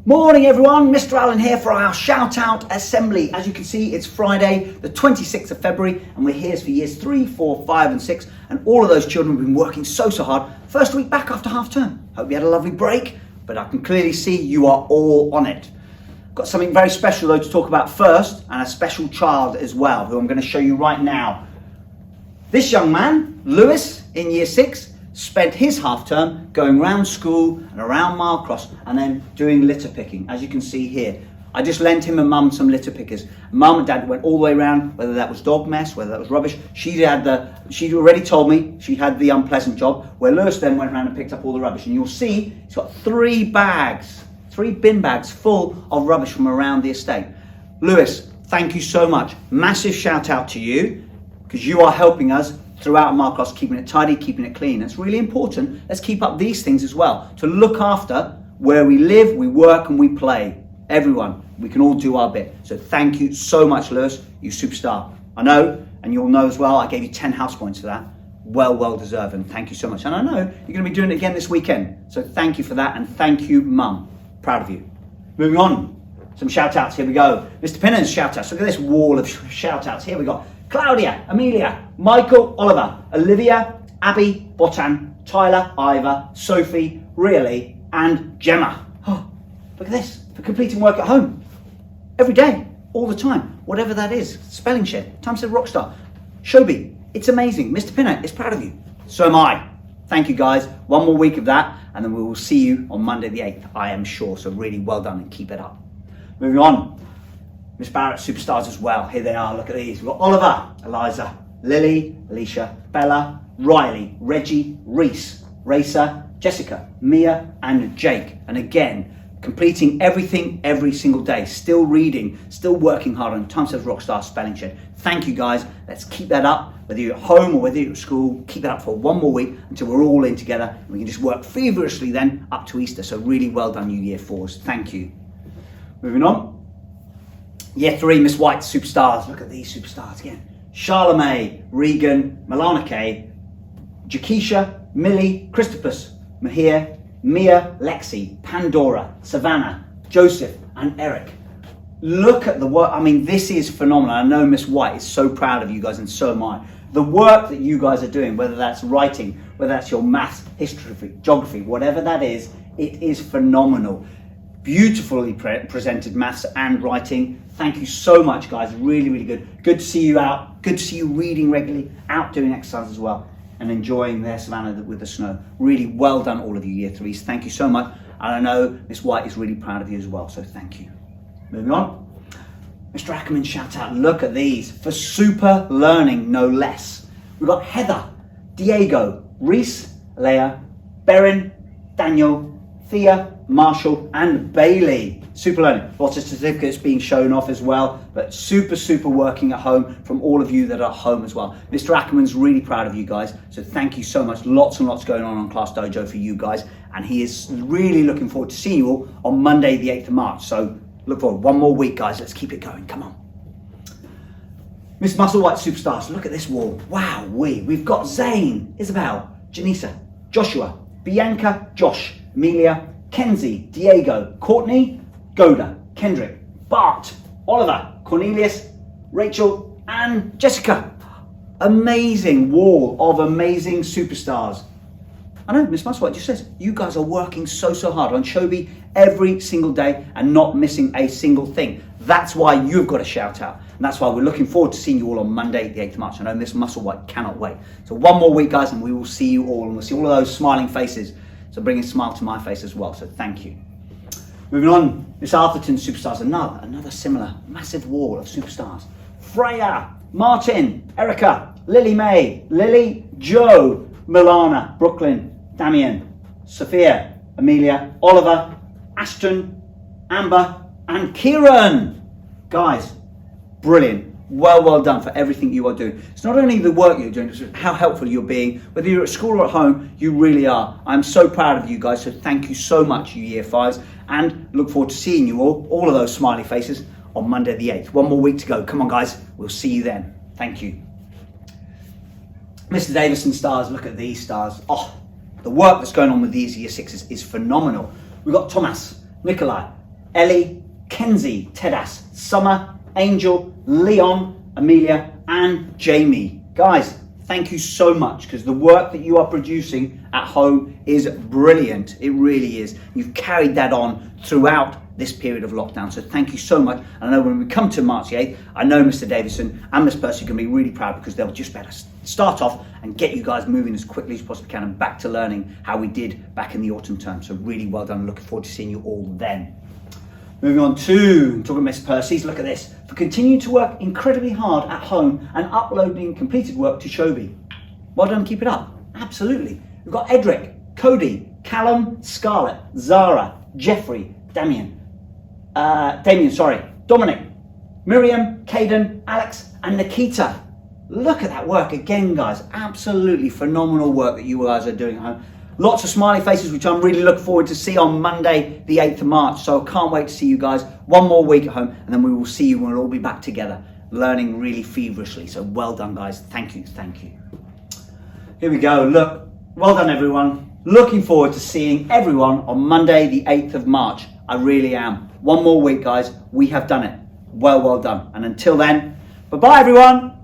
Morning everyone, Mr. Allen here for our shout out assembly. As you can see, it's Friday, the 26th of February, and we're here for years 3, 4, 5 and 6, and all of those children have been working so hard. First week back after half term. Hope you had a lovely break, but I can clearly see you are all on it. Got something very special though to talk about first, and a special child as well, who I'm going to show you right now. This young man, Lewis, in year 6, spent his half term going around school and around Mile Cross and then doing litter picking, as you can see here. I just lent him and mum some litter pickers. Mum and dad went all the way around, whether that was dog mess, whether that was rubbish. She'd already told me she had the unpleasant job, where Lewis then went around and picked up all the rubbish. And you'll see he's got 3 bin bags full of rubbish from around the estate. Lewis, thank you so much. Massive shout out to you, because you are helping us throughout Mile Cross, keeping it tidy, keeping it clean. It's really important. Let's keep up these things as well, to look after where we live, we work and we play. Everyone, we can all do our bit. So thank you so much, Lewis, you superstar. I know, and you'll know as well, I gave you 10 house points for that. Well deserved, and thank you so much. And I know you're going to be doing it again this weekend. So thank you for that, and thank you, Mum. Proud of you. Moving on, some shout outs, here we go. Mr. Pinnan's shout outs, look at this wall of shout outs. Here we go. Claudia, Amelia, Michael, Oliver, Olivia, Abby, Botan, Tyler, Ivor, Sophie, Really, and Gemma. Oh, look at this, for completing work at home. Every day, all the time, whatever that is. Spelling Shed, Times Said Rockstar, Shobi, it's amazing. Mr. Pinner is proud of you. So am I. Thank you guys. One more week of that, and then we will see you on Monday the 8th, I am sure. So really well done and keep it up. Moving on. Miss Barrett superstars as well. Here they are, look at these. We've got Oliver, Eliza, Lily, Alicia, Bella, Riley, Reggie, Reese, Racer, Jessica, Mia, and Jake. And again, completing everything every single day. Still reading, still working hard on Times Says Rockstar Spelling Shed. Thank you guys. Let's keep that up. Whether you're at home or whether you're at school, keep that up for one more week until we're all in together. And we can just work feverishly then up to Easter. So really well done, you year 4s. Thank you. Moving on. Year 3, Miss White, superstars. Look at these superstars again. Charlemagne, Regan, Milana Kay, Jakisha, Millie, Christopus, Mahir, Mia, Lexi, Pandora, Savannah, Joseph, and Eric. Look at the work. I mean, this is phenomenal. I know Miss White is so proud of you guys, and so am I. The work that you guys are doing, whether that's writing, whether that's your maths, history, geography, whatever that is, it is phenomenal. Beautifully presented maths and writing. Thank you so much, guys. Really good. Good to see you out. Good to see you reading regularly, out doing exercise as well, and enjoying their Savannah with the snow. Really well done, all of you year 3s. Thank you so much. And I know Miss White is really proud of you as well, so thank you. Moving on. Mr. Ackerman, shout out. Look at these. For super learning, no less. We've got Heather, Diego, Reese, Leah, Berin, Daniel, Thea, Marshall, and Bailey. Super learning. Lots of certificates being shown off as well, but super working at home from all of you that are at home as well. Mr. Ackerman's really proud of you guys, so thank you so much. Lots and lots going on Class Dojo for you guys, and he is really looking forward to seeing you all on Monday the 8th of March. So look forward. One more week, guys. Let's keep it going. Come on. Miss Muscle White superstars. Look at this wall. Wow, we've got Zane, Isabel, Janisa, Joshua, Bianca, Josh, Amelia, Kenzie, Diego, Courtney, Goda, Kendrick, Bart, Oliver, Cornelius, Rachel, and Jessica. Amazing wall of amazing superstars. I know, Miss Muswhite just says, you guys are working so hard on Shobi every single day and not missing a single thing. That's why you've got a shout out. And that's why we're looking forward to seeing you all on Monday, the 8th of March. I know Miss Muswhite cannot wait. So one more week, guys, and we will see you all, and we'll see all of those smiling faces. So bring a smile to my face as well, so thank you. Moving on, Miss Arthurton superstars, another similar massive wall of superstars. Freya, Martin, Erica, Lily May, Lily, Joe, Milana, Brooklyn, Damien, Sophia, Amelia, Oliver, Ashton, Amber, and Kieran. Guys, brilliant. Well done for everything you are doing. It's not only the work you're doing, it's how helpful you're being. Whether you're at school or at home, you really are. I'm so proud of you guys, so thank you so much, you year 5s, and look forward to seeing you all of those smiley faces, on Monday the 8th. One more week to go. Come on, guys. We'll see you then. Thank you. Mr. Davison stars, look at these stars. The work that's going on with these year 6s is phenomenal. We've got Thomas, Nikolai, Ellie, Kenzie, Tedas, Summer, Angel, Leon, Amelia, and Jamie. Guys, thank you so much, because the work that you are producing at home is brilliant. It really is. You've carried that on throughout this period of lockdown. So thank you so much. And I know when we come to March the 8th, I know Mr. Davison and Miss Percy are going to be really proud, because they'll just better start off and get you guys moving as quickly as possibly can and back to learning how we did back in the autumn term. So really well done. Looking forward to seeing you all then. Moving on to talking Miss Percy's, look at this. For continuing to work incredibly hard at home and uploading completed work to Shobi. Well done, keep it up. Absolutely. We've got Edric, Cody, Callum, Scarlett, Zara, Jeffrey, Damien, Dominic, Miriam, Caden, Alex, and Nikita. Look at that work again, guys. Absolutely phenomenal work that you guys are doing at home. Lots of smiley faces, which I'm really looking forward to see on Monday, the 8th of March. So I can't wait to see you guys one more week at home, and then we will see you when we'll all be back together, learning really feverishly. So well done, guys. Thank you, thank you. Here we go. Look, well done, everyone. Looking forward to seeing everyone on Monday, the 8th of March. I really am. One more week, guys. We have done it. Well done. And until then, bye-bye, everyone.